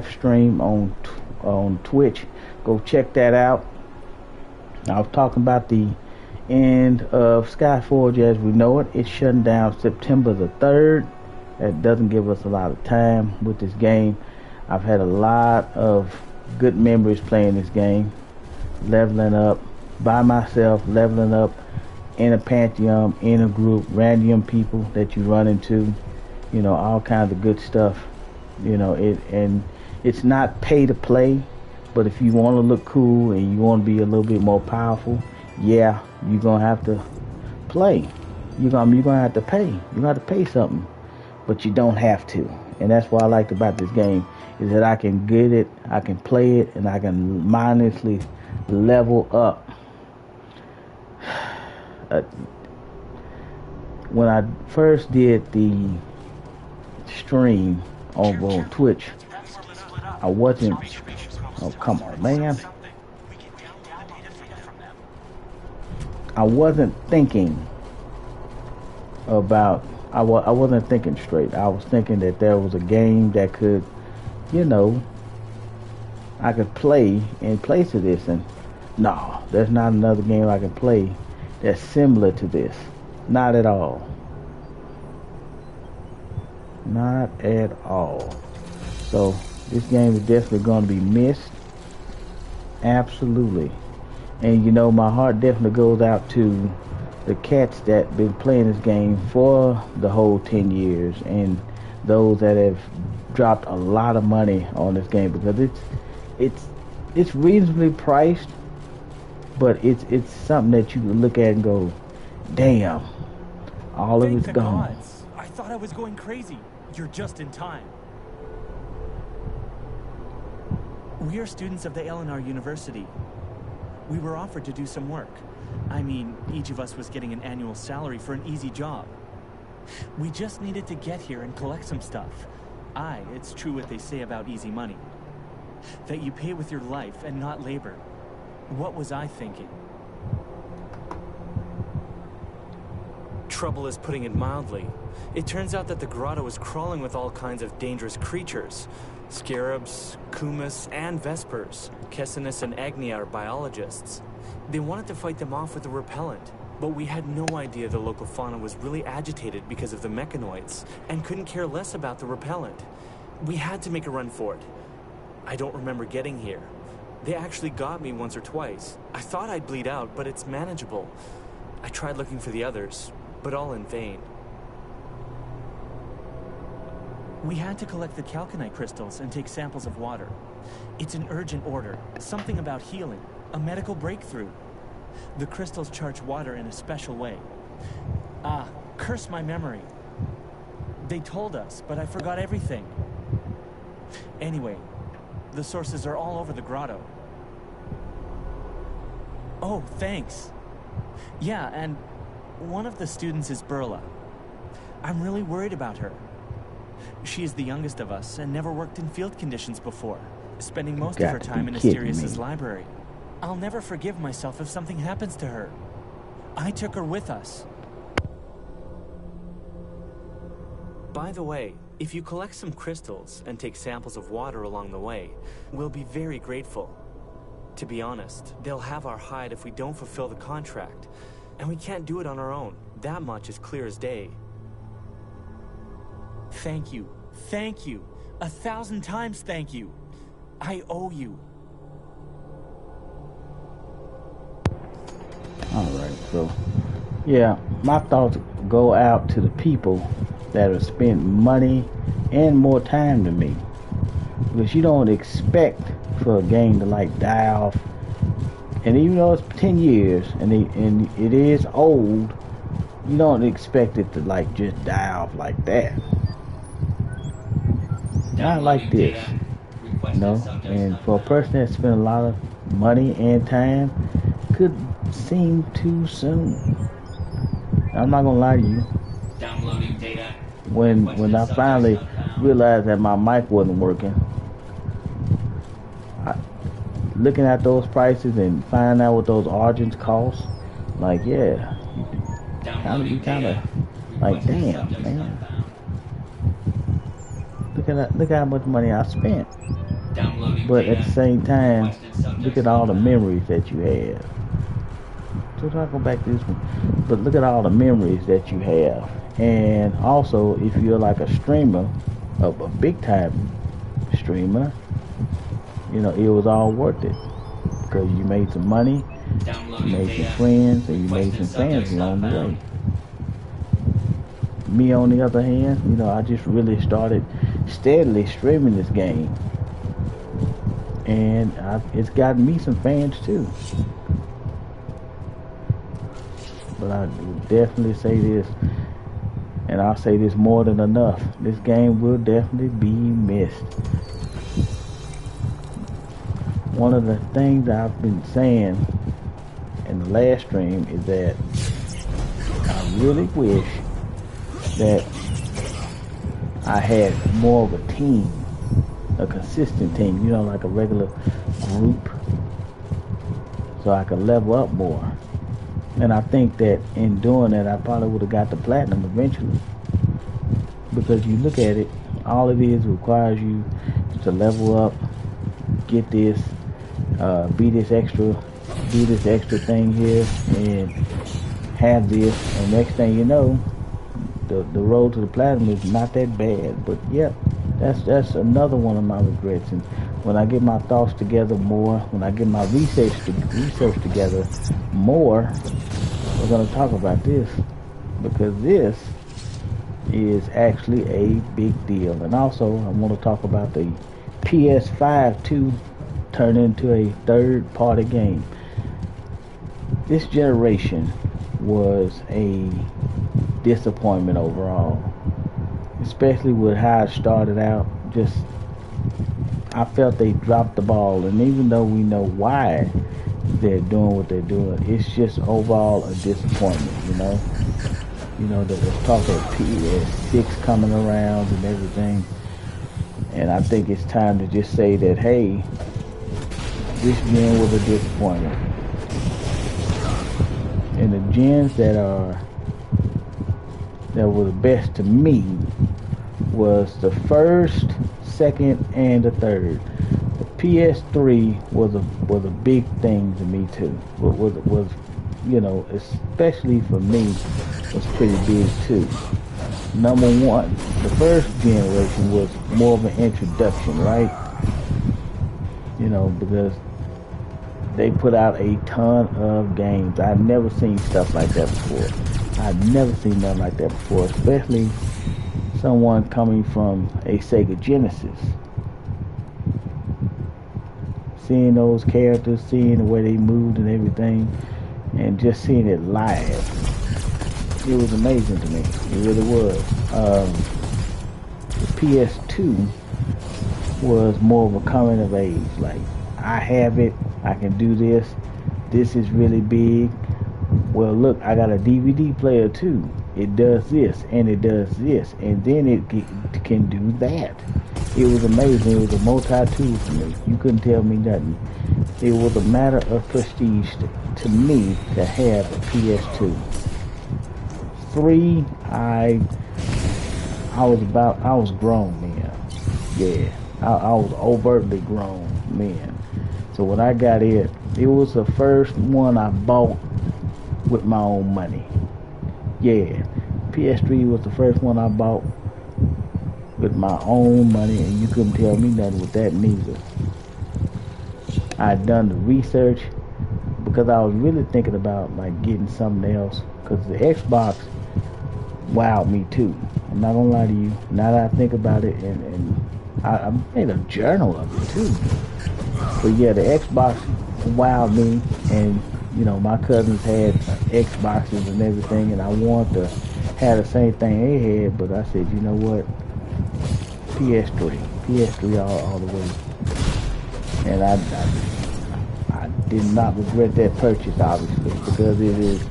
stream on Twitch. Go check that out. I was talking about the end of Skyforge as we know it. It's shutting down September the 3rd. That doesn't give us a lot of time with this game. I've had a lot of good memories playing this game, leveling up by myself, leveling up in a pantheon, in a group, random people that you run into, all kinds of good stuff. And it's not pay to play, but if you want to look cool and you want to be a little bit more powerful, yeah, you're gonna have to play. You're gonna have to pay. You're gonna have to pay something, but you don't have to. And that's what I liked about this game, is that I can get it, I can play it, and I can mindlessly level up. When I first did the stream over on Twitch, I wasn't. Oh, come on, man. I wasn't thinking about. I wasn't thinking straight. I was thinking that there was a game that could, I could play in place of this, and no, there's not another game I can play that's similar to this. Not at all. Not at all. So this game is definitely going to be missed. Absolutely. And my heart definitely goes out to the cats that been playing this game for the whole 10 years, and those that have dropped a lot of money on this game, because it's reasonably priced, but it's something that you can look at and go, damn, all of it's gone. Gods. I thought I was going crazy. You're just in time. We are students of the Eleanor University. We were offered to do some work. I mean, each of us was getting an annual salary for an easy job. We just needed to get here and collect some stuff. It's true what they say about easy money. That you pay with your life and not labor. What was I thinking? Trouble is putting it mildly. It turns out that the grotto is crawling with all kinds of dangerous creatures. Scarabs, kumas, and vespers. Kessinus and Agni are biologists. They wanted to fight them off with a repellent, but we had no idea the local fauna was really agitated because of the mechanoids, and couldn't care less about the repellent. We had to make a run for it. I don't remember getting here. They actually got me once or twice. I thought I'd bleed out, but it's manageable. I tried looking for the others, but all in vain. We had to collect the calconite crystals and take samples of water. It's an urgent order, something about healing, a medical breakthrough. The crystals charge water in a special way. Curse my memory. They told us, but I forgot everything. Anyway, the sources are all over the grotto. Oh, thanks. Yeah, and one of the students is Burla. I'm really worried about her. She is the youngest of us and never worked in field conditions before, spending most of her time in Asterius's library. I'll never forgive myself if something happens to her. I took her with us. By the way, if you collect some crystals and take samples of water along the way, we'll be very grateful. To be honest, they'll have our hide if we don't fulfill the contract, and we can't do it on our own. That much is clear as day. Thank you. Thank you. 1,000 times thank you. I owe you. Alright, so yeah, my thoughts go out to the people that have spent money and more time than me, because you don't expect for a game to die off, and even though it's 10 years and it is old, you don't expect it to just die off like that. Not like this, and for a person that spent a lot of money and time, could seem too soon. I'm not gonna lie to you. Downloading data. When I finally realized that my mic wasn't working, looking at those prices and finding out what those origins cost, yeah, you kind of damn, man. Look at how much money I spent. But at the same time, look at all the memories that you have. So I'll go back to this one. But look at all the memories that you have. And also, if you're like a streamer, a big time streamer, you know, it was all worth it. Because you made some money, you made some friends, and you made some fans along the way. Me, on the other hand, you know, I just really started steadily streaming this game. And it's gotten me some fans too. But I would definitely say this, and I'll say this more than enough, this game will definitely be missed. One of the things I've been saying in the last stream is that I really wish that I had more of a team, a consistent team, you know, like a regular group, so I could level up more. And I think that in doing that, I probably would have got the platinum eventually. Because you look at it, all it is requires you to level up, get this, do this extra thing here, and have this, and next thing you know, the road to the platinum is not that bad. But yeah, that's another one of my regrets. And when I get my thoughts together more, when I get my research together more, we're going to talk about this, because this is actually a big deal. And also, I want to talk about the PS5 too, turned into a third-party game. This generation was a disappointment overall, especially with how it started out. Just, I felt they dropped the ball, and even though we know why they're doing what they're doing, it's just overall a disappointment, you know. You know, there was talk of PS6 coming around and everything, and I think it's time to just say that, hey, this gen was a disappointment. And the gens that were the best to me was the first, second, and the third. The PS3 was a big thing to me too. Was you know, especially for me, was pretty big too. Number one, the first generation was more of an introduction, right? You know, because they put out a ton of games. I've never seen stuff like that before. I've never seen nothing like that before, especially someone coming from a Sega Genesis. Seeing those characters, seeing the way they moved and everything, and just seeing it live, it was amazing to me. It really was. The PS2 was more of a coming of age. Like, I have it, I can do this, this is really big. Well, look, I got a DVD player too. It does this, and it does this, and then it can do that. It was amazing. It was a multi-tool for me. You couldn't tell me nothing. It was a matter of prestige to me to have a PS2. 3, I was grown then. Yeah, I was overtly grown then. So when I got it was the first one I bought with my own money. Yeah, PS3 was the first one I bought with my own money, and you couldn't tell me nothing with that neither. I'd done the research because I was really thinking about like getting something else, because the Xbox wowed me too. I'm not gonna lie to you. Now that I think about it, and I made a journal of it too. But yeah, the Xbox wowed me, and you know, my cousins had Xboxes and everything, and I wanted to have the same thing they had, but I said, you know what, PS3 all the way. And I did not regret that purchase, obviously, because it is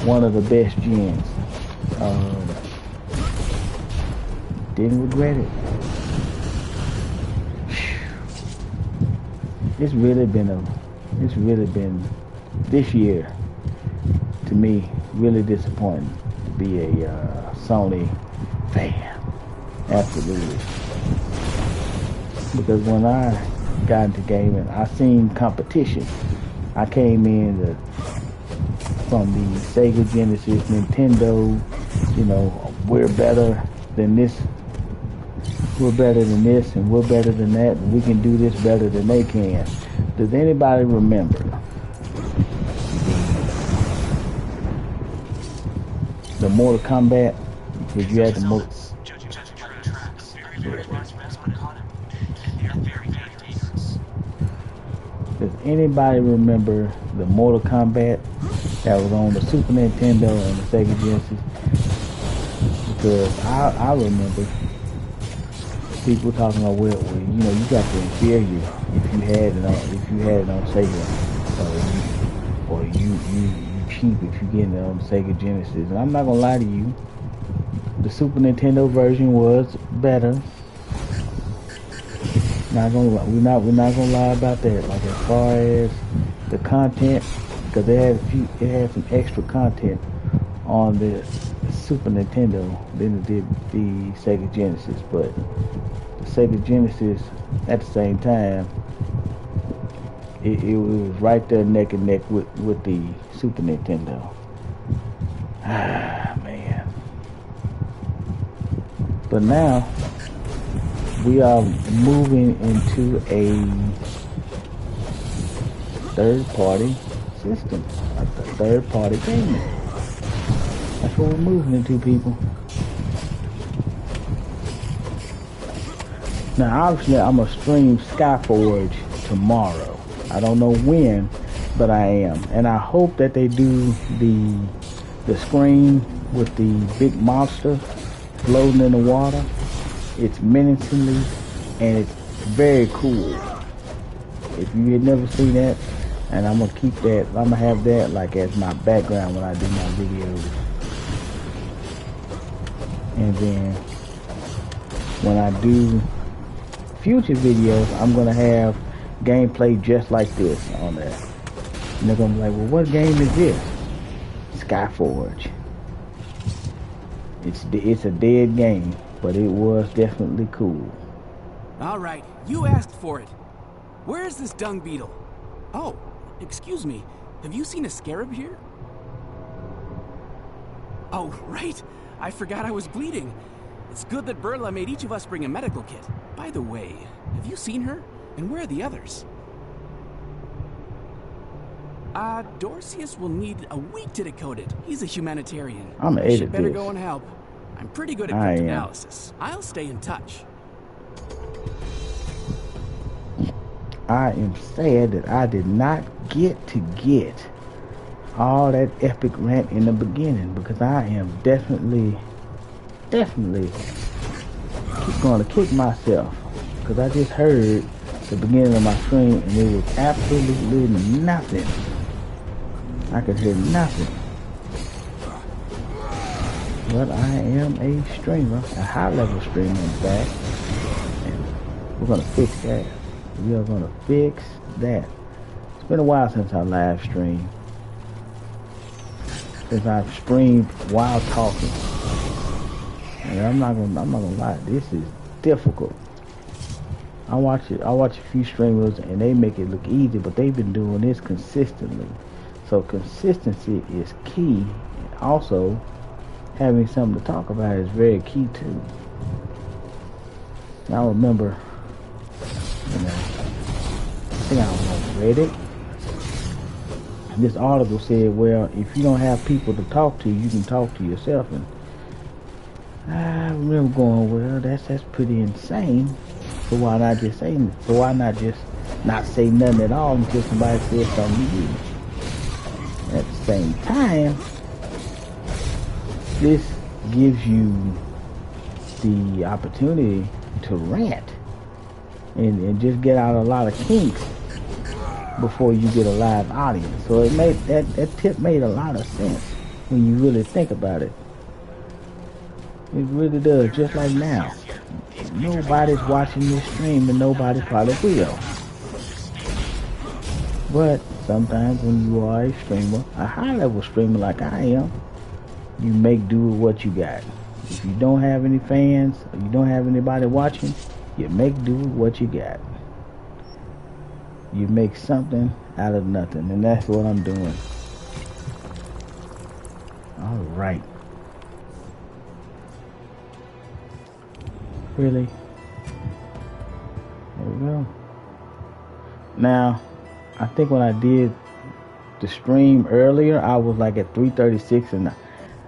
one of the best gens. Didn't regret it. It's really been this year, to me, really disappointing to be a Sony fan. Absolutely. because when I got into gaming, I seen competition. I came in from the Sega Genesis, Nintendo, you know, we're better than this, and we're better than that, and we can do this better than they can. Does anybody remember the Mortal Kombat? Because you had the Mortal... Does anybody remember the Mortal Kombat that was on the Super Nintendo and the Sega Genesis? Because I remember people talking about, well, you know, you got the inferior if you had it on Sega, or you cheap if you get it on Sega Genesis. And I'm not gonna lie to you, the Super Nintendo version was better. We're not gonna lie about that. Like as far as the content, because it had some extra content on the Super Nintendo than it did the Sega Genesis. But the Sega Genesis, at the same time, it was right there neck and neck with the Super Nintendo. Ah, man. But now we are moving into a third-party system, a third-party gaming. That's what we're moving into, people. Now, obviously, I'm gonna stream Skyforge tomorrow. I don't know when, but I am, and I hope that they do the screen with the big monster floating in the water. It's menacingly, and it's very cool. If you had never seen that, and I'm gonna keep that, I'm gonna have that like as my background when I do my videos. And then when I do future videos, I'm gonna have gameplay just like this on there. And they're gonna be like, well, what game is this? Skyforge. It's a dead game, but it was definitely cool. All right, you asked for it. Where is this dung beetle? Oh, excuse me. Have you seen a scarab here? Oh, right. I forgot I was bleeding. It's good that Burla made each of us bring a medical kit. By the way, have you seen her? And where are the others? Dorcius will need a week to decode it. He's a humanitarian. I'm gonna You edit should better this. go and help. I'm pretty good at I am. cryptanalysis. I'll stay in touch. I am sad that I did not get all that epic rant in the beginning, because I am definitely going to kick myself, because I just heard the beginning of my stream and it was absolutely nothing. I could hear nothing. But I am a streamer, a high level streamer in fact, and we're going to fix that. We are going to fix that. It's been a while since I live streamed. Since I've streamed while talking. And I'm not gonna lie, this is difficult. I watch a few streamers and they make it look easy, but they've been doing this consistently. So consistency is key. And also, having something to talk about is very key too. Now I remember, I think I was on Reddit. This article said, well, if you don't have people to talk to, you can talk to yourself. And I remember going, well, that's pretty insane. So why not just say not say nothing at all until somebody says something to you? At the same time, this gives you the opportunity to rant and just get out a lot of kinks before you get a live audience. So it made that tip made a lot of sense when you really think about it. It really does. Just like now, nobody's watching this stream and nobody probably will. But sometimes when you are a streamer, a high level streamer like I am, you make do with what you got. If you don't have any fans, or you don't have anybody watching, You make do with what you got. You make something out of nothing, and that's what I'm doing. All right. Really? There we go. Now, I think when I did the stream earlier, I was like at 336, and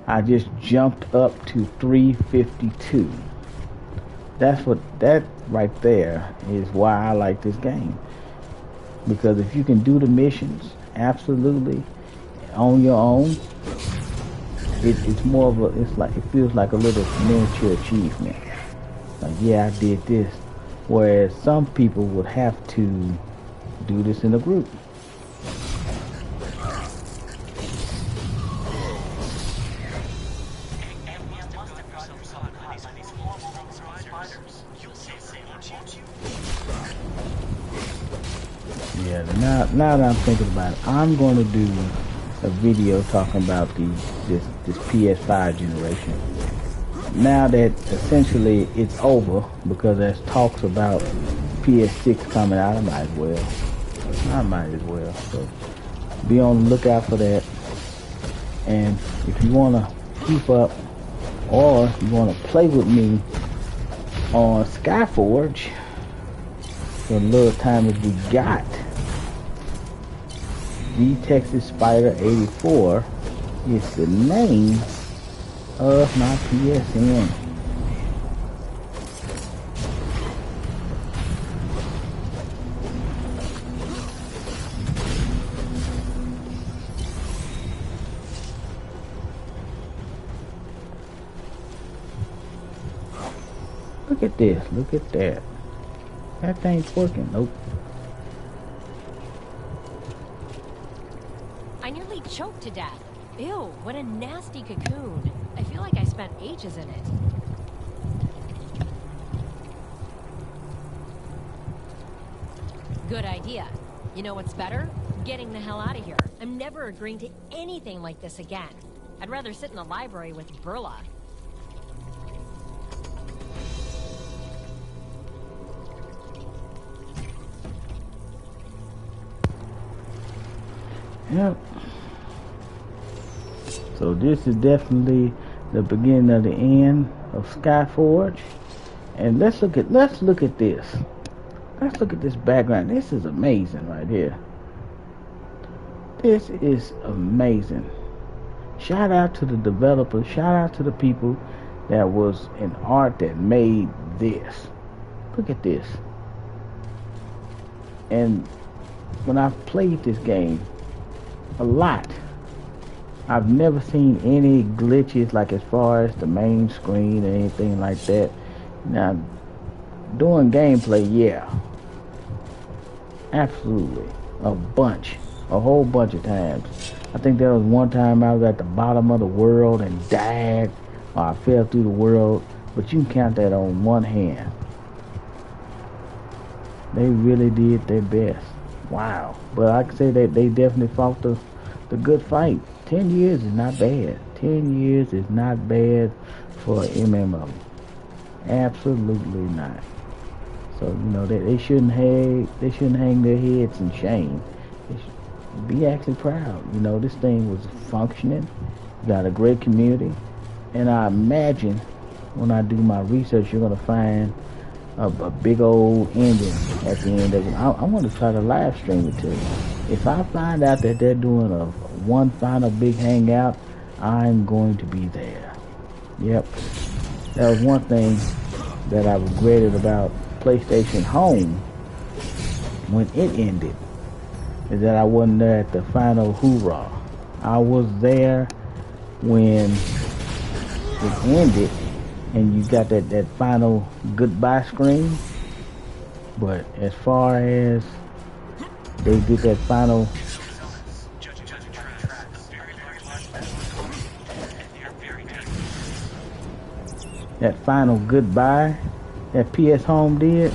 I just jumped up to 352. That right there is why I like this game. Because if you can do the missions absolutely on your own, it's more of a, it feels like a little miniature achievement. Like, yeah, I did this. Whereas some people would have to do this in a group. Yeah, now that I'm thinking about it, I'm going to do a video talking about this PS5 generation. Now that essentially it's over, because there's talks about PS6 coming out, I might as well. So be on the lookout for that. And if you want to keep up, or you want to play with me on Skyforge for the little time that we got, the Texas Spider 84 is the name of my PSN. Look at this, look at that. That thing's working. Nope. I nearly choked to death. Ew, what a nasty cocoon. I feel like I spent ages in it. Good idea. You know what's better? Getting the hell out of here. I'm never agreeing to anything like this again. I'd rather sit in the library with Burla. Yep. So this is definitely the beginning of the end of Skyforge. And let's look at this. Let's look at this background. This is amazing right here. This is amazing. Shout out to the developers. Shout out to the people that was in art that made this. Look at this. And when I've played this game a lot, I've never seen any glitches, like as far as the main screen or anything like that. Now, doing gameplay, yeah, absolutely, a whole bunch of times. I think there was one time I was at the bottom of the world and died, or I fell through the world, but you can count that on one hand. They really did their best. Wow. But I can say that they definitely fought the good fight. 10 years is not bad. 10 years is not bad for an MMO. Absolutely not. So, you know, they shouldn't hang their heads in shame. They should be actually proud. You know, this thing was functioning. Got a great community. And I imagine when I do my research, you're going to find a big old ending at the end of it. I want to try to live stream it too. If I find out that they're doing one final big hangout, I'm going to be there. Yep. That was one thing that I regretted about PlayStation Home when it ended, is that I wasn't there at the final hoorah. I was there when it ended and you got that final goodbye screen, but as far as they did that final goodbye that PS Home did,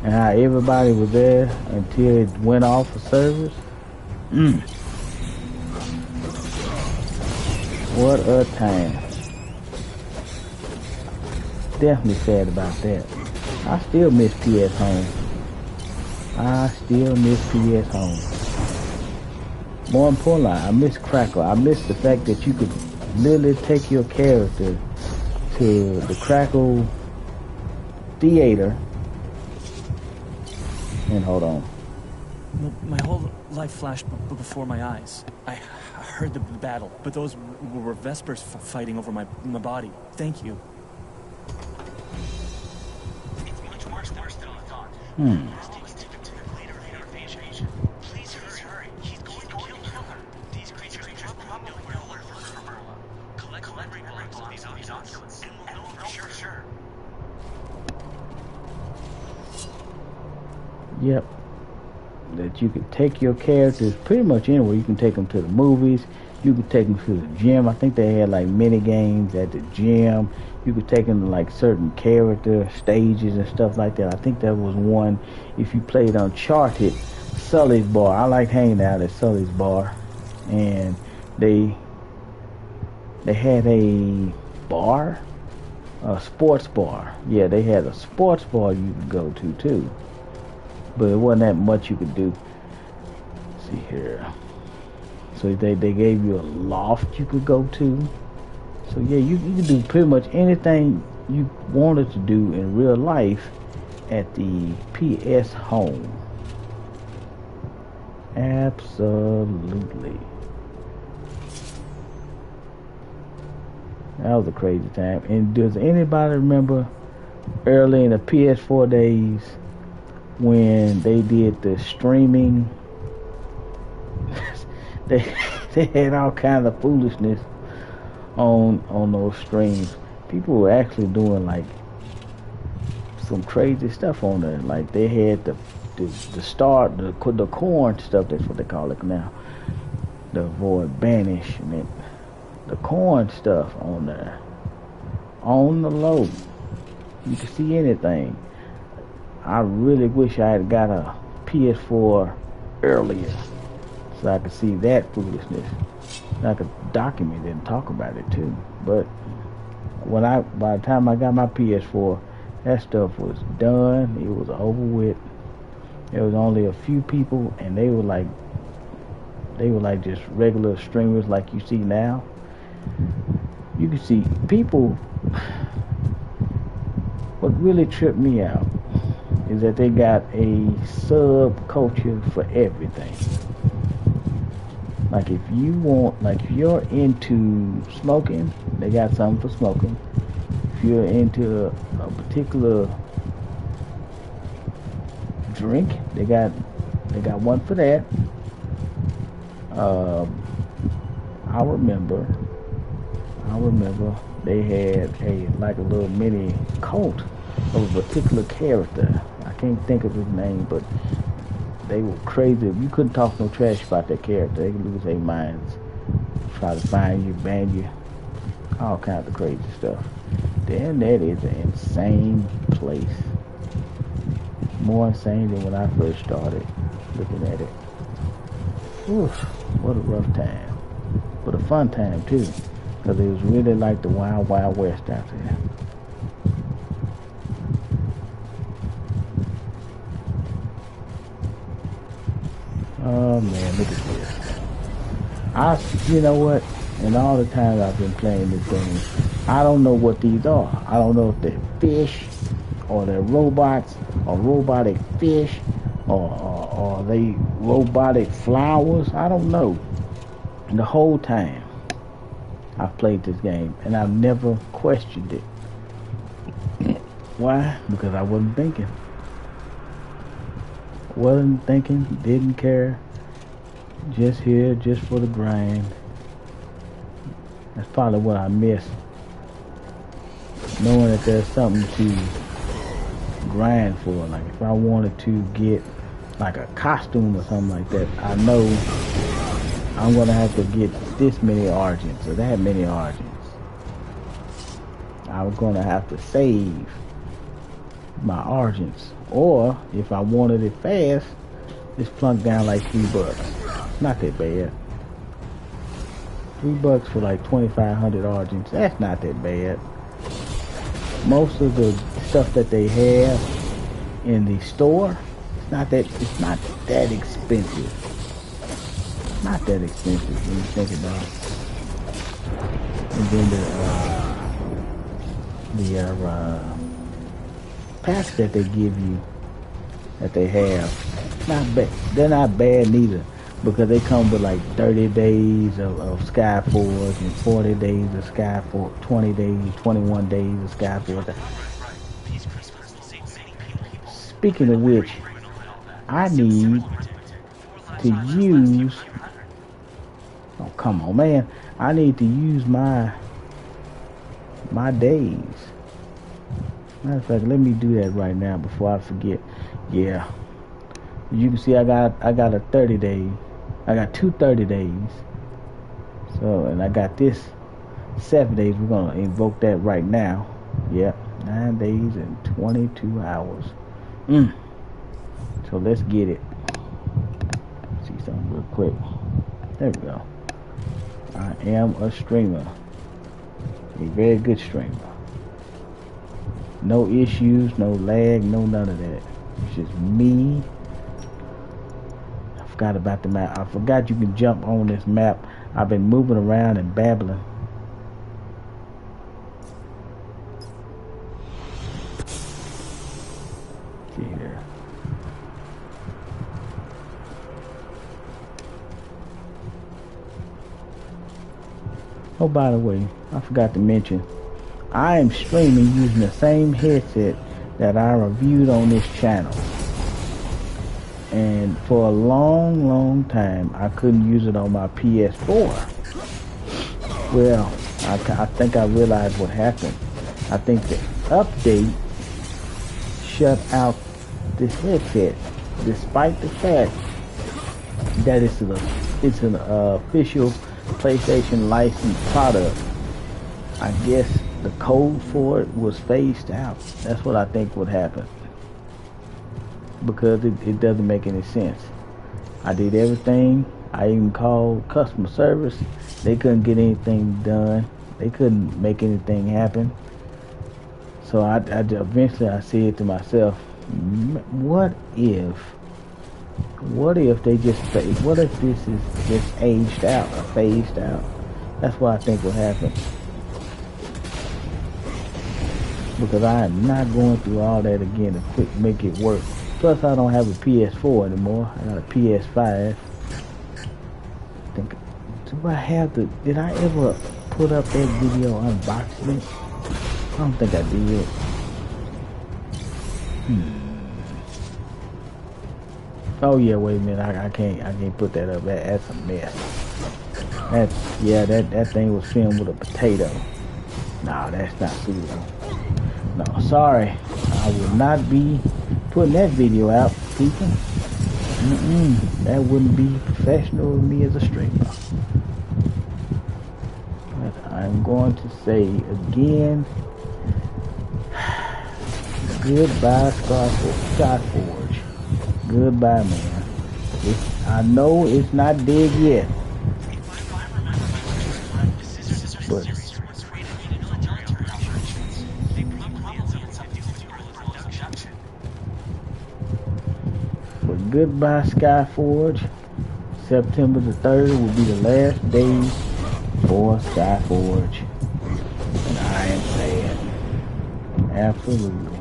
and how everybody was there until it went off of service. What a time. definitely sad about that. I still miss PS Home. I still miss PS Home. More importantly, I miss Crackle. I miss the fact that you could literally take your character to the Crackle theater. And hold on. My whole life flashed before my eyes. I heard the battle, but those were Vespers fighting over my body. Thank you. It's much worse than I thought. Please hurry. He's going to kill her. These creatures probably know where for Berla. Collect reports of these oculus, and we'll know for sure. Yep. That you could take your characters pretty much anywhere. You can take them to the movies. You could take them to the gym. I think they had like mini games at the gym. You could take them to like certain character stages and stuff like that. I think there was one, if you played Uncharted, Sully's Bar. I like hanging out at Sully's Bar. And they had a bar, a sports bar. Yeah, they had a sports bar you could go to too. But it wasn't that much you could do. Let's see here. So they gave you a loft you could go to. So yeah, you could do pretty much anything you wanted to do in real life at the PS Home. Absolutely. That was a crazy time. And does anybody remember early in the PS4 days when they did the streaming? they had all kinds of foolishness on those streams. People were actually doing like some crazy stuff on there. Like they had the corn stuff. That's what they call it now. The void banish and it. The corn stuff on there, on the low. You can see anything. I really wish I had got a PS4 earlier so I could see that foolishness. I could document it and talk about it too. But by the time I got my PS4, that stuff was done. It was over with. There was only a few people, and they were like just regular streamers like you see now. You can see people. What really tripped me out is that they got a subculture for everything. Like if you're into smoking, they got something for smoking. If you're into a particular drink, they got one for that. I remember they had a little mini cult of a particular character. I can't think of his name, but they were crazy. You couldn't talk no trash about that character. They could lose their minds. Try to find you, ban you, all kinds of crazy stuff. Damn, that is an insane place. More insane than when I first started looking at it. Oof, what a rough time. But a fun time too. Because it was really like the Wild Wild West out there. Oh man, look at this. You know what? In all the times I've been playing this game, I don't know what these are. I don't know if they're fish, or they're robots, or robotic fish, or they robotic flowers. I don't know. And the whole time I've played this game, and I've never questioned it. Why? Because I wasn't thinking. Wasn't thinking, didn't care. Just here, just for the grind. That's probably what I miss. Knowing that there's something to grind for. Like if I wanted to get like a costume or something like that, I know I'm gonna have to get this many Argents or that many Argents. I was gonna have to save my Argents. Or if I wanted it fast, just plunk down like $3. Not that bad. $3 for like 2,500 Argents. That's not that bad. most of the stuff that they have in the store, it's not that expensive. Not that expensive when you think about it. And then the packs that they give you, that they have, not bad. They're not bad neither, because they come with like 30 days of Skyforge and 40 days of Skyforge, 20 days, 21 days of Skyforge. Speaking of which, I need to use, oh come on man, I need to use my days. Matter of fact, let me do that right now before I forget. Yeah, you can see I got a 30 day, I got 2 30 days. So, and I got this 7 days. We're gonna invoke that right now. Yep, 9 days and 22 hours. So let's get it. See something real quick. There we go. I am a streamer, a very good streamer. No issues, no lag, no none of that. It's just me. I forgot about the map. I forgot you can jump on this map. I've been moving around and babbling. See here. Oh, by the way, I forgot to mention, I am streaming using the same headset that I reviewed on this channel. And for a long time, I couldn't use it on my PS4. Well, I think I realized what happened. I think the update shut out this headset, despite the fact that it's an official PlayStation licensed product. I guess the code for it was phased out. That's what I think would happen, because it doesn't make any sense. I did everything. I even called customer service. They couldn't get anything done. They couldn't make anything happen. So eventually I said to myself, what if they just, what if this is just aged out or phased out? That's what I think will happen. Because I am not going through all that again to make it work. Plus I don't have a PS4 anymore. I got a PS5. Did I ever put up that video unboxing it? I don't think I did. Oh yeah, wait a minute. I can't put that up. That's a mess. That thing was filmed with a potato. No, that's not suitable. No, sorry. I will not be putting that video out, people. That wouldn't be professional of me as a streamer. But I'm going to say again, goodbye, Skyforge. Goodbye, man. I know it's not dead yet. But goodbye, Skyforge. September the 3rd will be the last day for Skyforge. And I am sad. Absolutely.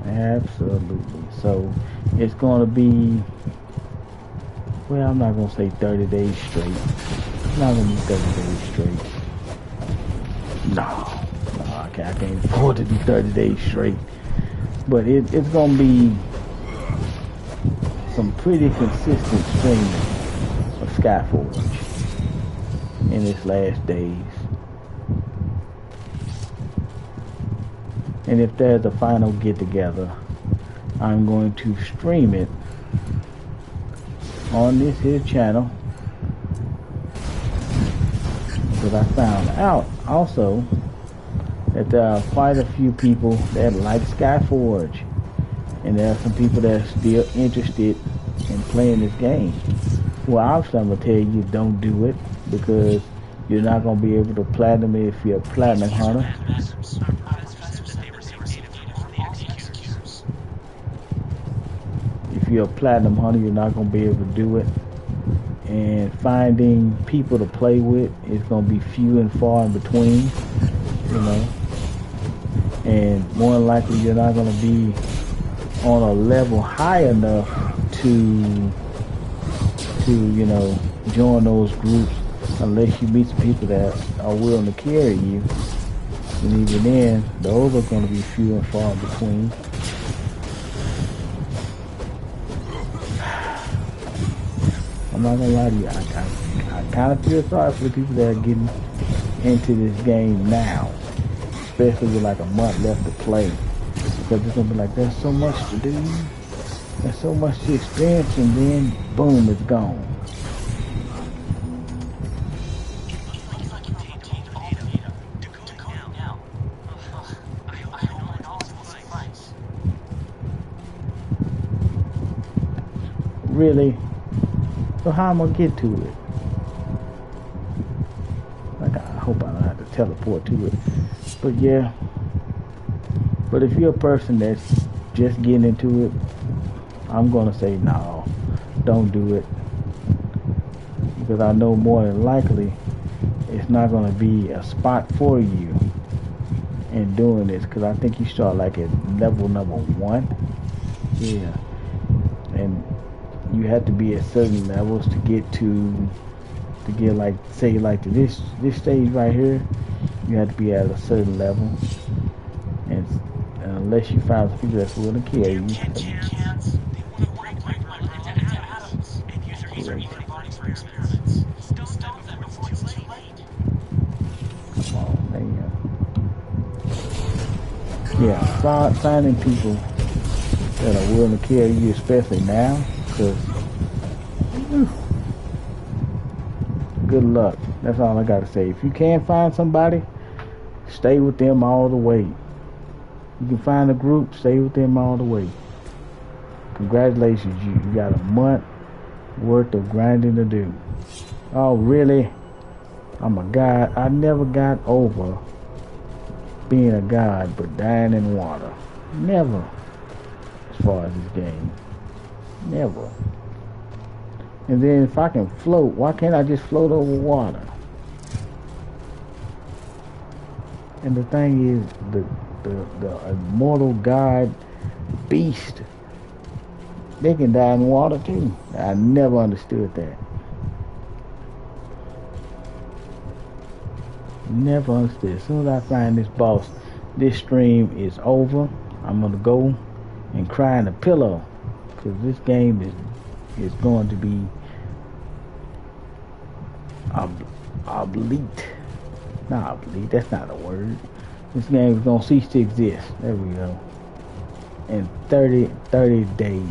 Absolutely. So it's going to be, well, I'm not going to say 30 days straight. It's not going to be 30 days straight. No, I can't afford to do 30 days straight. But it's going to be some pretty consistent streaming of Skyforge in its last days. And if there's a final get-together, I'm going to stream it on this here channel. Because I found out also that there are quite a few people that like Skyforge, and there are some people that are still interested in playing this game. Well, obviously I'm going to tell you don't do it, because You're not gonna be able to platinum it if you're a platinum hunter. If you're a platinum hunter, you're not gonna be able to do it. And finding people to play with is gonna be few and far in between, you know. And more than likely, you're not gonna be on a level high enough to you know, join those groups unless you meet some people that are willing to carry you. And even then, those are going to be few and far between. I'm not gonna lie to you, I kind of feel sorry for the people that are getting into this game now, especially with like a month left to play, because it's gonna be like, there's so much to do, there's so much to experience, and then boom, it's gone. Really? So how am I gonna get to it? Like, I hope I don't have to teleport to it. But yeah. But if you're a person that's just getting into it, I'm gonna say no, don't do it. Because I know more than likely it's not gonna be a spot for you in doing this. Because I think you start like at level number 1. Yeah. And you have to be at certain levels to get like, say, like to this stage right here. You have to be at a certain level, and unless you find some people that's willing to carry you. Great. Come on, man. Yeah, finding people that are willing to carry you, especially now. Because good luck. That's all I gotta say. If you can't find somebody, stay with them all the way. You can find a group, stay with them all the way. Congratulations, you got a month worth of grinding to do. Oh, really? I'm a god. I never got over being a god, but dying in water. Never. As far as this game. Never. And then if I can float, why can't I just float over water? And the thing is, the immortal god beast, they can die in water too. I never understood that. Never understood. As soon as I find this boss, this stream is over. I'm gonna go and cry in a pillow. Because this game is going to be obsolete. Not obsolete, that's not a word. This game is going to cease to exist. There we go. In 30 days.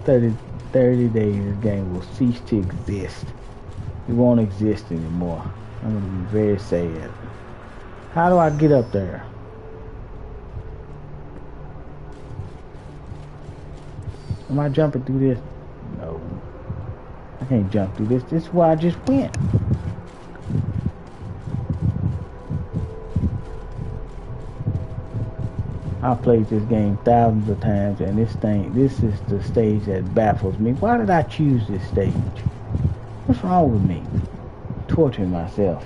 30 days this game will cease to exist. It won't exist anymore. I'm going to be very sad. How do I get up there? Am I jumping through this? No. I can't jump through this. This is where I just went. I've played this game thousands of times, and this is the stage that baffles me. Why did I choose this stage? What's wrong with me? Torturing myself.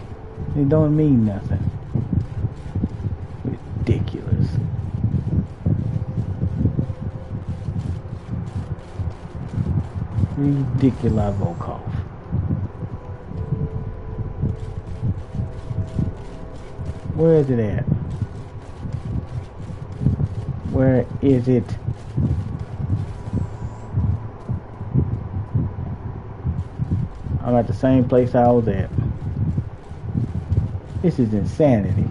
It don't mean nothing. Ridiculous. Ridiculous Volkov. Where is it at? Where is it? I'm at the same place I was at. This is insanity.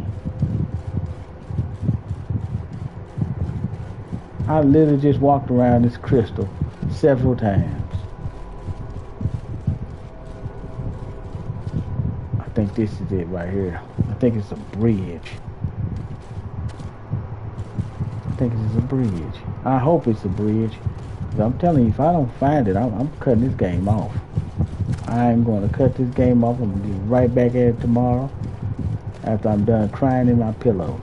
I literally just walked around this crystal several times. I think this is it right here. I think it's a bridge. I think it's a bridge. I hope it's a bridge. I'm telling you, if I don't find it, I'm cutting this game off. I'm going to cut this game off. I'm going to be right back at it tomorrow after I'm done crying in my pillow.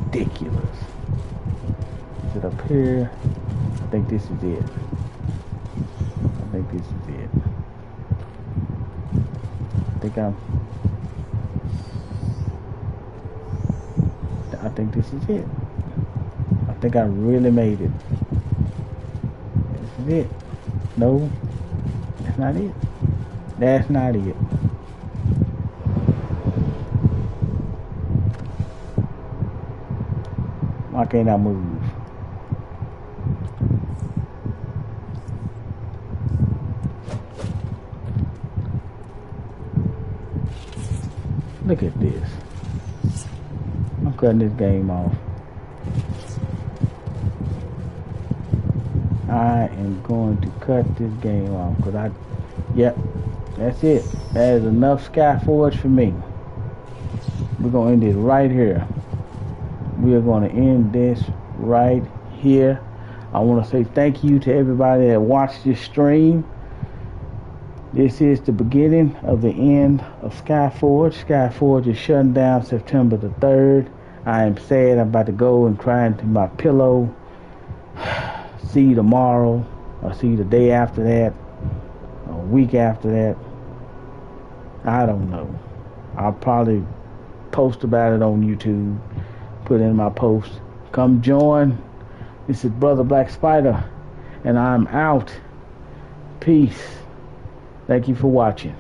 Ridiculous. Is it up here? I think this is it. I think this is it. I think this is it. I think I really made it. This is it. No, that's not it. That's not it. Why can't I move? Look at this. I'm cutting this game off. I am going to cut this game off because yep, that's it. That is enough Skyforge for me. We're going to end it right here. We are going to end this right here. I want to say thank you to everybody that watched this stream. This is the beginning of the end of Skyforge. Skyforge is shutting down September the 3rd. I am sad. I'm about to go and cry into my pillow. See you tomorrow, or see you the day after that, or a week after that. I don't know. I'll probably post about it on YouTube, put in my post. Come join. This is Brother Black Spider, and I'm out. Peace. Thank you for watching.